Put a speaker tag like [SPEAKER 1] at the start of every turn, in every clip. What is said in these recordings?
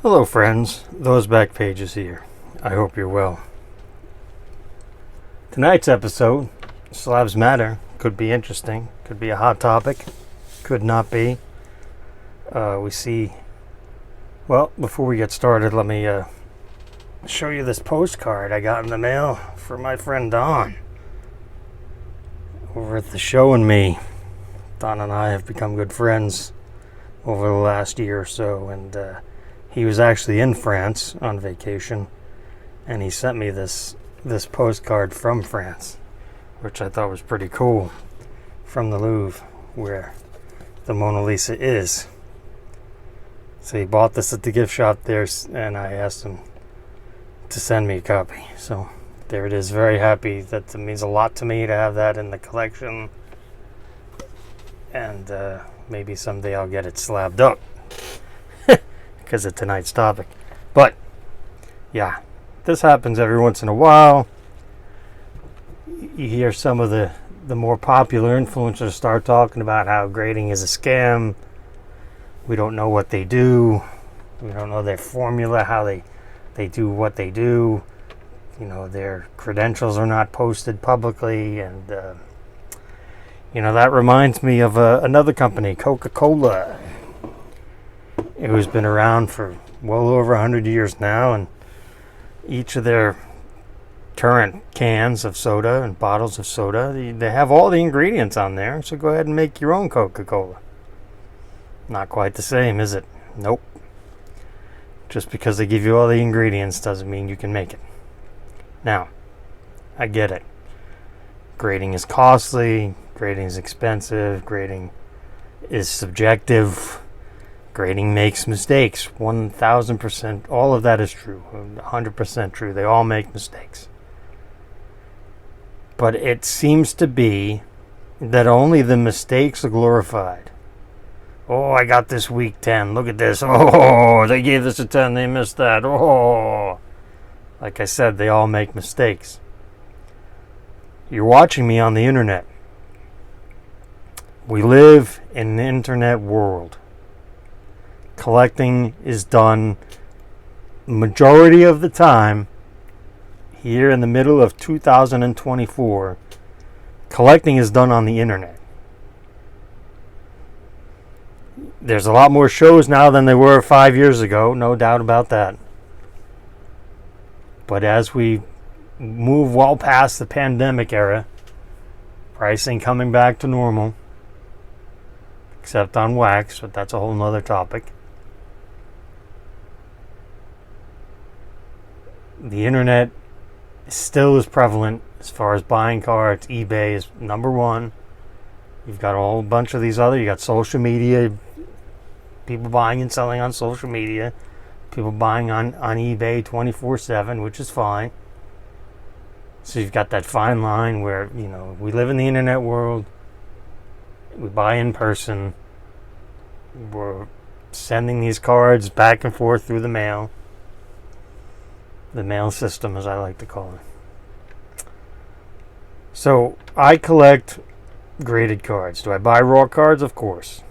[SPEAKER 1] Hello friends, those back pages here. I hope you're well. Tonight's episode, Slabs Matter, could be interesting, could be a hot topic, could not be. Before we get started, let me show you this postcard I got in the mail for my friend Don. Over at the show and me. Don and I have become good friends over the last year or so, and he was actually in France on vacation, and he sent me this postcard from France, which I thought was pretty cool, from the Louvre, where the Mona Lisa is. So he bought this at the gift shop there, and I asked him to send me a copy. So there it is. Very happy. That means a lot to me to have that in the collection, and maybe someday I'll get it slabbed up because of tonight's topic. But yeah, this happens every once in a while. You hear some of the more popular influencers start talking about how grading is a scam. We don't know what they do. We don't know their formula, how they do what they do. You know, their credentials are not posted publicly, and that reminds me of another company, Coca-Cola, who's been around for well over 100 years now, and each of their current cans of soda and bottles of soda, they have all the ingredients on there, so go ahead and make your own Coca-Cola. Not quite the same, is it? Nope. Just because they give you all the ingredients doesn't mean you can make it. Now, I get it. Grading is costly, grading is expensive, grading is subjective. Grading makes mistakes, 1,000%. All of that is true, 100% true. They all make mistakes. But it seems to be that only the mistakes are glorified. Oh, I got this week 10. Look at this. Oh, they gave this a 10. They missed that. Oh. Like I said, they all make mistakes. You're watching me on the internet. We live in an internet world. Collecting is done majority of the time here in the middle of 2024. Collecting is done on the internet. There's a lot more shows now than there were 5 years ago, no doubt about that. But as we move well past the pandemic era, pricing coming back to normal, except on wax, but that's a whole nother topic. The internet still is prevalent as far as buying cards. eBay is number one. You've got a whole bunch of these other. You got social media, people buying and selling on social media, people buying on eBay 24/7, which is fine. So you've got that fine line where, we live in the internet world. We buy in person. We're sending these cards back and forth through the mail. The mail system, as I like to call it. So I collect graded cards. Do I buy raw cards? Of course.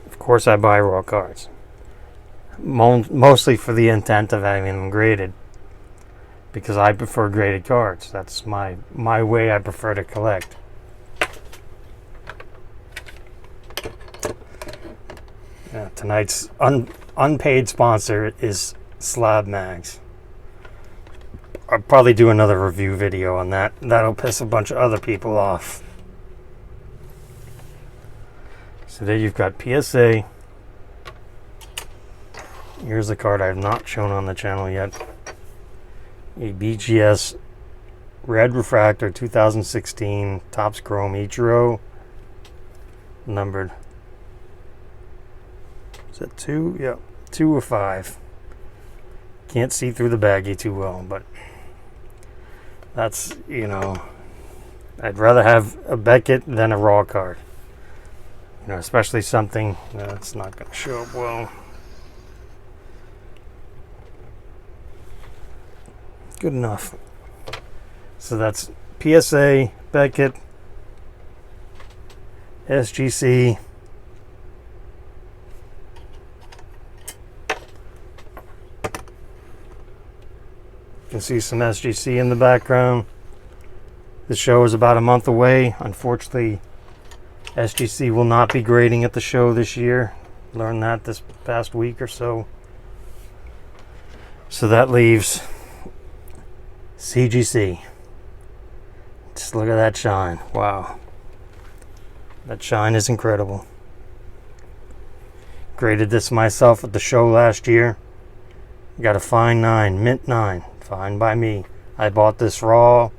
[SPEAKER 1] Of course I buy raw cards. Mostly for the intent of having them graded. Because I prefer graded cards. That's my way I prefer to collect. Yeah, tonight's unpaid sponsor is Slab Mags. I'll probably do another review video on that. That'll piss a bunch of other people off. So there you've got PSA. Here's the card I have not shown on the channel yet. A BGS Red Refractor 2016 Topps Chrome Ichiro. Numbered. Is that 2? Yeah. 2 or 5. Can't see through the baggie too well, but that's, I'd rather have a Beckett than a raw card. Especially something that's not going to show up well. Good enough. So that's PSA, Beckett, SGC, can see some SGC in the background. The show is about a month away. Unfortunately, SGC will not be grading at the show this year. Learned that this past week or so. So that leaves CGC. Just look at that shine. Wow. That shine is incredible. Graded this myself at the show last year. Got a fine 9, mint 9. Fine by me. I bought this raw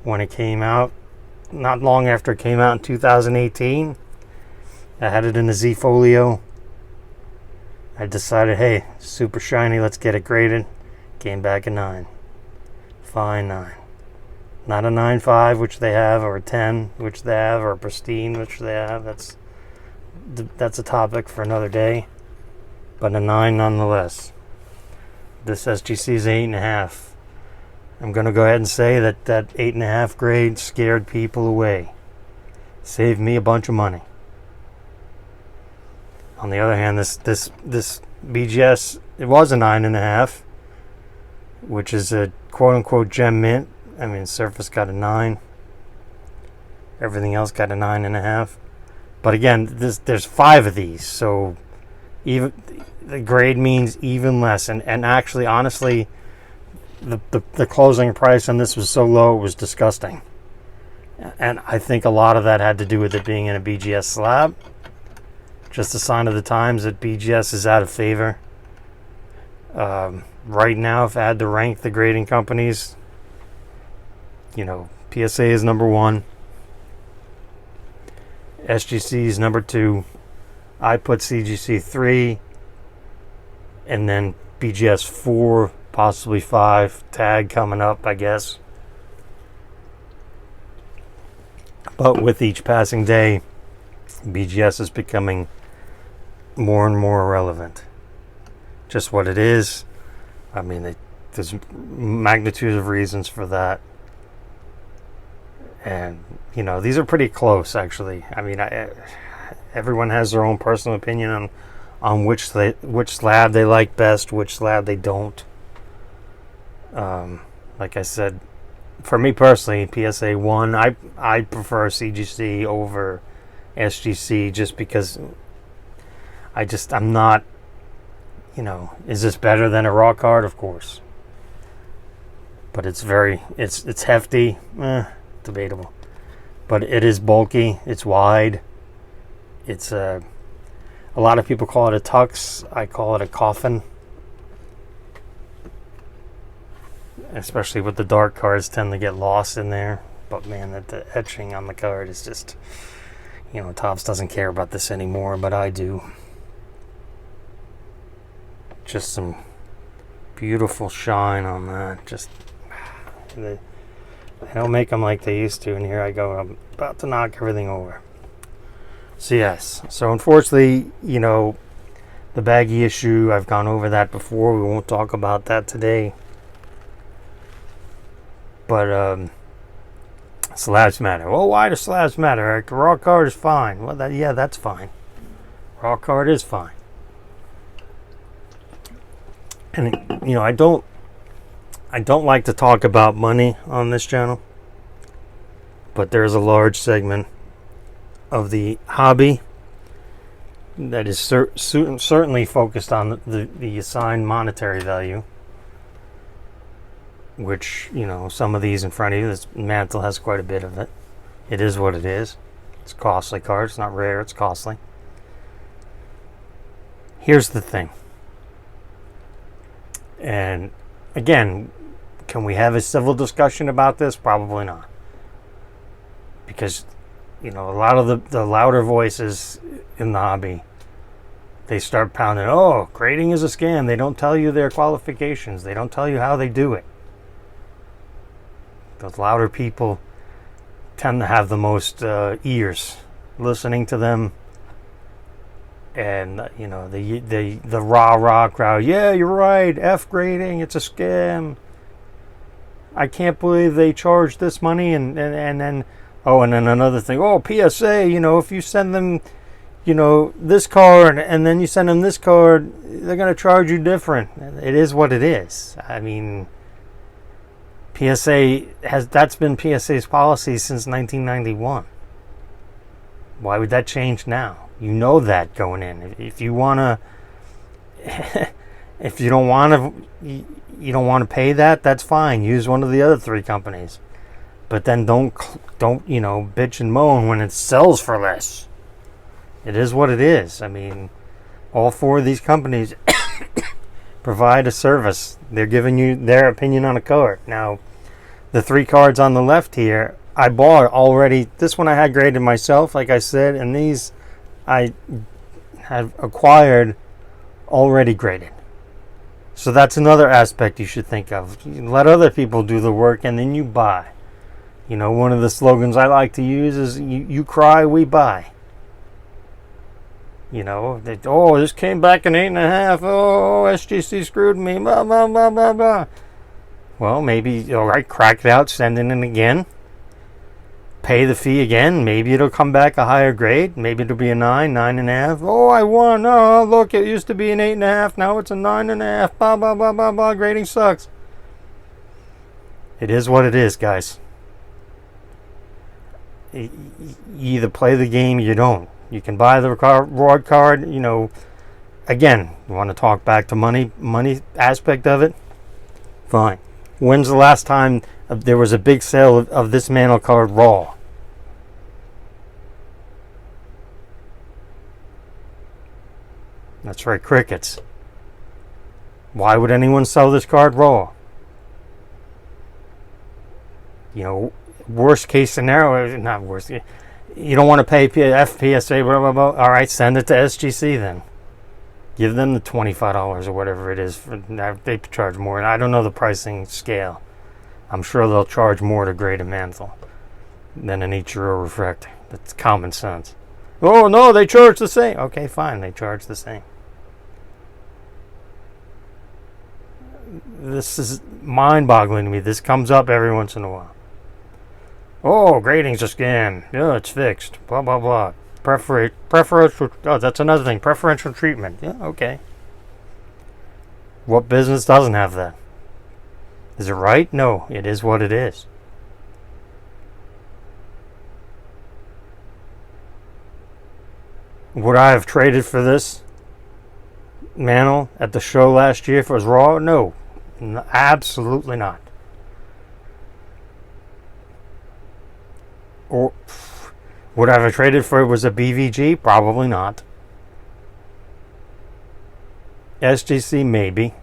[SPEAKER 1] when it came out. Not long after it came out in 2018. I had it in the Z Folio. I decided, hey, super shiny, let's get it graded. Came back a 9. Fine 9. Not a 9.5, which they have, or a 10, which they have, or a pristine, which they have. That's a topic for another day. But a 9 nonetheless. This SGC is 8.5. I'm going to go ahead and say that 8.5 grade scared people away. Saved me a bunch of money. On the other hand, this BGS, it was a 9.5, which is a quote-unquote gem mint. I mean, Surface got a 9. Everything else got a 9.5. But again, there's 5 of these, so even the grade means even less. And actually, honestly, the closing price on this was so low, it was disgusting. And I think a lot of that had to do with it being in a BGS slab. Just a sign of the times that BGS is out of favor. Right now, if I had to rank the grading companies, PSA is number 1. SGC is number 2. I put CGC 3. And then BGS 4, possibly 5. Tag coming up, I guess. But with each passing day, BGS is becoming more and more irrelevant. Just what it is. I mean, there's magnitude of reasons for that. And, these are pretty close, actually. I mean, everyone has their own personal opinion on which slab they like best, which slab they don't. Like I said, for me personally, PSA 1, I prefer CGC over SGC just because I'm not, is this better than a raw card? Of course. But it's hefty. Debatable. But it is bulky. It's wide. It's a lot of people call it a tux. I call it a coffin. Especially with the dark cards tend to get lost in there. But man, the etching on the card is just, Topps doesn't care about this anymore, but I do. Just some beautiful shine on that. Just they don't make them like they used to, and here I go. I'm about to knock everything over. So yes. So unfortunately, the baggy issue, I've gone over that before. We won't talk about that today. But slabs matter. Well, why do slabs matter, Eric? The raw card is fine. Well, that's fine. Raw card is fine. And I don't like to talk about money on this channel, but there's a large segment of the hobby that is certainly focused on the assigned monetary value, which, some of these in front of you, this mantle has quite a bit of it. It is what it is. It's a costly card. It's not rare. It's costly. Here's the thing. And again, can we have a civil discussion about this? Probably not. Because, a lot of the louder voices in the hobby, they start pounding, oh, grading is a scam. They don't tell you their qualifications. They don't tell you how they do it. Those louder people tend to have the most ears listening to them. And, the rah-rah crowd, yeah, you're right, F grading, it's a scam. I can't believe they charged this money, and then, and then another thing, PSA, if you send them, this card, and then you send them this card, they're going to charge you different. It is what it is. I mean, That's been PSA's policy since 1991. Why would that change now? You know that going in. If you want to, if you don't want to, you don't want to pay that, that's fine. Use one of the other three companies. But then don't bitch and moan when it sells for less. It is what it is. I mean, all four of these companies provide a service. They're giving you their opinion on a card. Now, the three cards on the left here, I bought already. This one I had graded myself, like I said, and these I have acquired already graded. So that's another aspect you should think of. You let other people do the work and then you buy. One of the slogans I like to use is you cry, we buy. This came back in 8.5. Oh, SGC screwed me. Blah, blah, blah, blah, blah. Well, maybe, all right, crack it out, send it in again. Pay the fee again. Maybe it'll come back a higher grade. Maybe it'll be a 9, 9.5. Oh, I won. Oh, look, it used to be an 8.5. Now it's a 9.5. Blah, blah, blah, blah, blah. Grading sucks. It is what it is, guys. You either play the game or you don't. You can buy the reward card, again, you want to talk back to money aspect of it? Fine. When's the last time there was a big sale of this Mantle card raw? That's right, crickets. Why would anyone sell this card raw? Worst case scenario, not worst. You don't want to pay FPSA, blah, blah, blah. All right, send it to SGC then. Give them the $25 or whatever it is. They charge more. And I don't know the pricing scale. I'm sure they'll charge more to grade a Mantle than an Ichiro refractor. That's common sense. Oh, no, they charge the same. Okay, fine, they charge the same. This is mind-boggling to me. This comes up every once in a while. Oh, grading's a scam. Yeah, it's fixed. Blah, blah, blah. Preferential. Oh, that's another thing. Preferential treatment. Yeah, okay. What business doesn't have that? Is it right? No, it is what it is. Would I have traded for this Mantle at the show last year if it was raw? No, absolutely not. Or would I have traded for it was a BVG? Probably not. SGC maybe.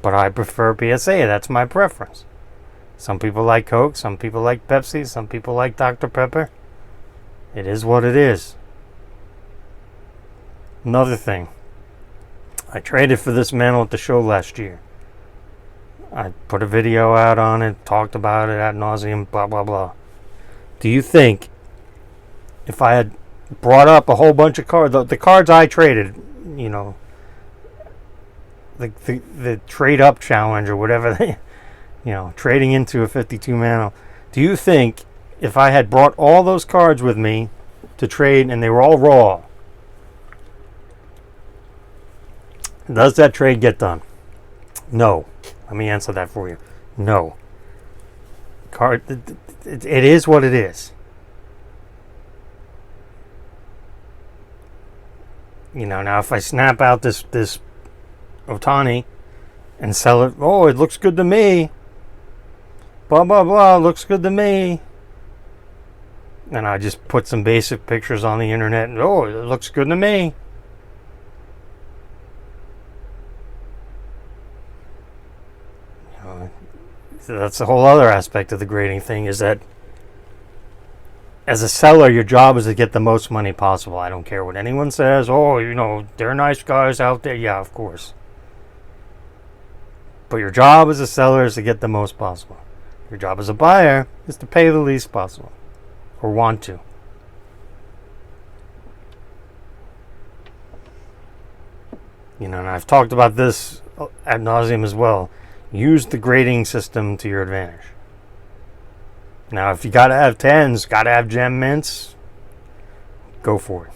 [SPEAKER 1] But I prefer PSA. That's my preference. Some people like Coke. Some people like Pepsi. Some people like Dr. Pepper. It is what it is. Another thing. I traded for this Mantle at the show last year. I put a video out on it. Talked about it ad nauseum. Blah, blah, blah. Do you think if I had brought up a whole bunch of cards, the cards I traded, the trade up challenge or whatever, trading into a 52 Mantle, do you think if I had brought all those cards with me to trade and they were all raw, does that trade get done? No. Let me answer that for you. No. It is what it is. Now if I snap out this Otani and sell it, oh, it looks good to me. Blah, blah, blah, looks good to me. And I just put some basic pictures on the internet and, oh, it looks good to me. So that's the whole other aspect of the grading thing, is that as a seller, your job is to get the most money possible. I don't care what anyone says. Oh, they're nice guys out there. Yeah, of course. But your job as a seller is to get the most possible. Your job as a buyer is to pay the least possible. Or want to. And I've talked about this ad nauseum as well. Use the grading system to your advantage. Now, if you gotta have 10s, gotta have gem mints, go for it.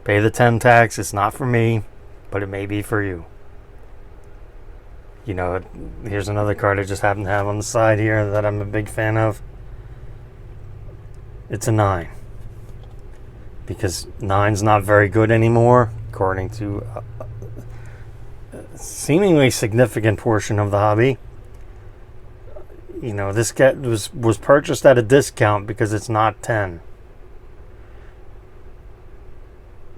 [SPEAKER 1] Pay the 10 tax. It's not for me, but it may be for you. You know, here's another card I just happen to have on the side here that I'm a big fan of. It's a 9. Because 9's not very good anymore, according to a seemingly significant portion of the hobby. You know, this was purchased at a discount because it's not 10.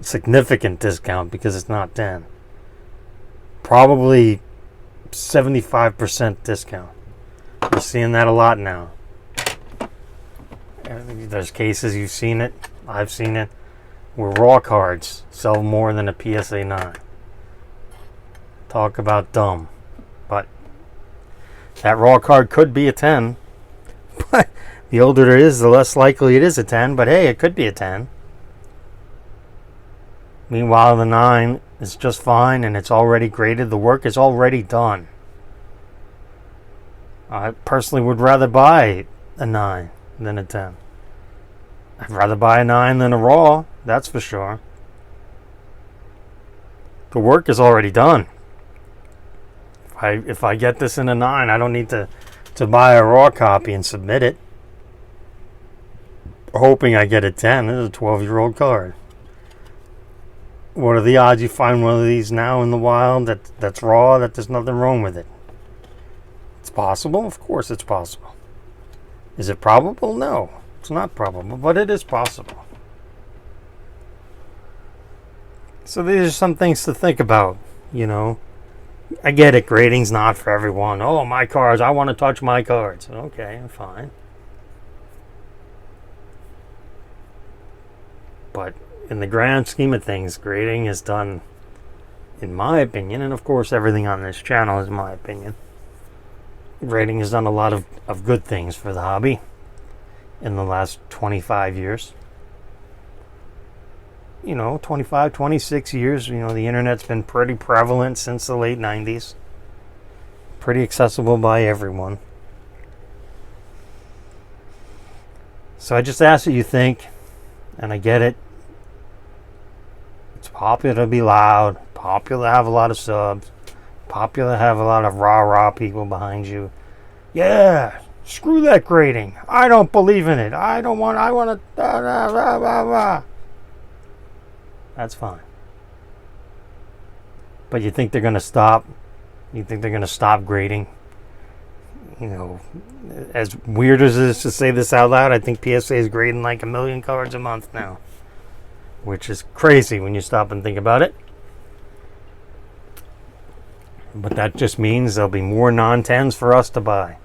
[SPEAKER 1] Significant discount because it's not 10. Probably 75% discount. We're seeing that a lot now. There's cases, you've seen it, I've seen it, where raw cards sell more than a PSA 9. Talk about dumb. But that raw card could be a 10. But the older it is, the less likely it is a 10. But hey, it could be a 10. Meanwhile, the 9 is just fine and it's already graded. The work is already done. I personally would rather buy a 9 than a 10. I'd rather buy a 9 than a raw, that's for sure. The work is already done. If I get this in a 9, I don't need to buy a raw copy and submit it. Hoping I get a 10. This is a 12-year-old card. What are the odds you find one of these now in the wild that's raw, that there's nothing wrong with it? It's possible? Of course it's possible. Is it probable? No, it's not probable, but it is possible. So these are some things to think about, you know. I get it, grading's not for everyone. Oh, my cards, I want to touch my cards. Okay, fine. But in the grand scheme of things, grading is done, in my opinion, and of course everything on this channel is my opinion. Grading has done a lot of good things for the hobby in the last 25 years. You know, 25, 26 years, you know, the internet's been pretty prevalent since the late 90s. Pretty accessible by everyone. So I just ask what you think, and I get it. It's popular to be loud, popular to have a lot of subs, popular to have a lot of rah-rah people behind you. Yeah, screw that grading. I don't believe in it. I want to... That's fine. But you think they're going to stop? You think they're going to stop grading? You know, as weird as it is to say this out loud, I think PSA is grading like 1 million cards a month now. Which is crazy when you stop and think about it. But that just means there'll be more non-10s for us to buy.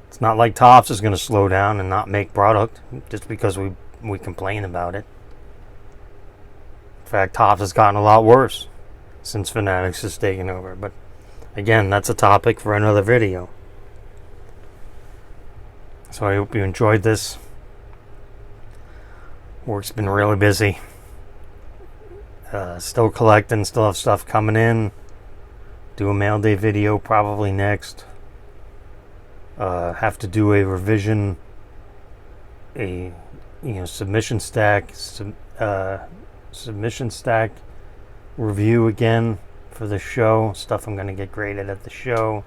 [SPEAKER 1] It's not like Topps is going to slow down and not make product just because we complain about it. In fact, Topps has gotten a lot worse since Fanatics has taken over. But again, that's a topic for another video. So I hope you enjoyed this. Work's been really busy. Still collecting, still have stuff coming in. Do a mail day video probably next. Have to do a revision, submission stack review again for the show. Stuff I'm going to get graded at the show.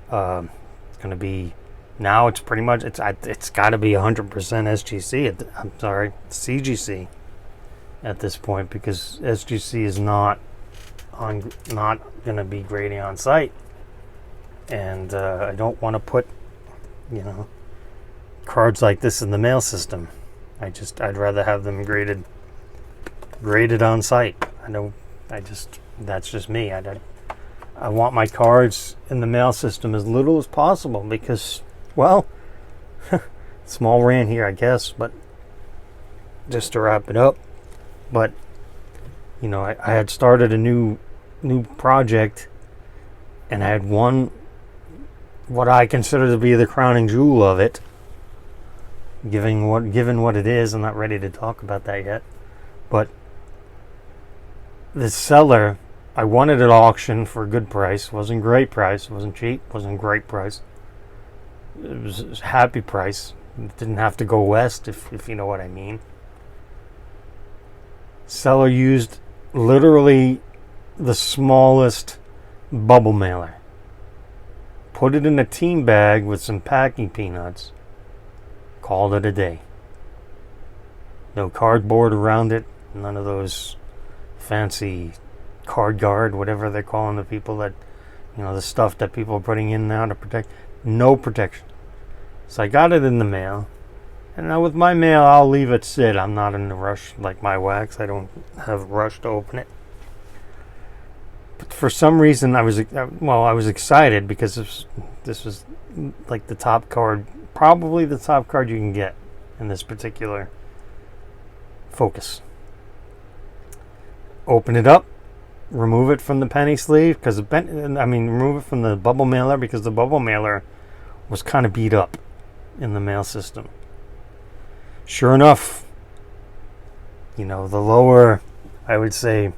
[SPEAKER 1] It's going to be, now it's pretty much, it's got to be 100% SGC. I'm sorry, CGC at this point, because SGC is not going to be grading on site, and I don't want to put cards like this in the mail system. I'd rather have them graded on site. That's just me. I want my cards in the mail system as little as possible because, well, small rant here, I guess, but just to wrap it up. But, I had started a new project, and I had one, what I consider to be the crowning jewel of it. Given what it is, I'm not ready to talk about that yet. But the seller, I won it at auction for a good price. Wasn't great price. Wasn't cheap. Wasn't great price. It was a happy price. It didn't have to go west, if you know what I mean. Seller used literally the smallest bubble mailer, put it in a team bag with some packing peanuts, called it a day. No cardboard around it, none of those fancy card guard, whatever they're calling the people that, the stuff that people are putting in now to protect. No protection. So I got it in the mail. And now with my mail, I'll leave it sit. I'm not in a rush like my wax. I don't have a rush to open it. But for some reason, I was excited because this was like the top card, probably the top card you can get in this particular focus. Open it up, remove it from the penny sleeve remove it from the bubble mailer because the bubble mailer was kind of beat up in the mail system. Sure enough, the lower, I would say,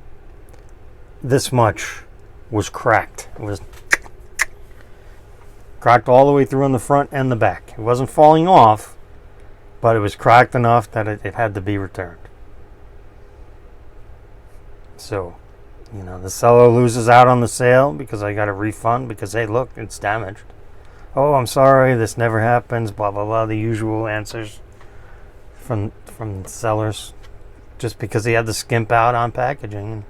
[SPEAKER 1] this much was cracked. It was cracked all the way through on the front and the back. It wasn't falling off, but it was cracked enough that it had to be returned. So, the seller loses out on the sale because I got a refund because, hey, look, it's damaged. Oh, I'm sorry, this never happens, blah, blah, blah, the usual answers from sellers, just because he had to skimp out on packaging and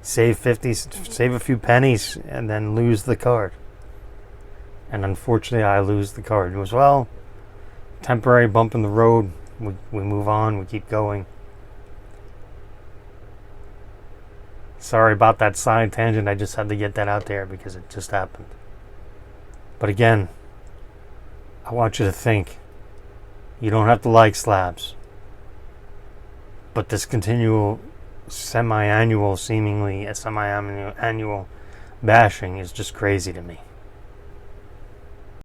[SPEAKER 1] save a few pennies and then lose the card. And unfortunately, I lose the card. It was, temporary bump in the road. We move on. We keep going. Sorry about that side tangent. I just had to get that out there because it just happened. But again, I want you to think. You don't have to like Slabs. But this continual seemingly semi-annual bashing is just crazy to me.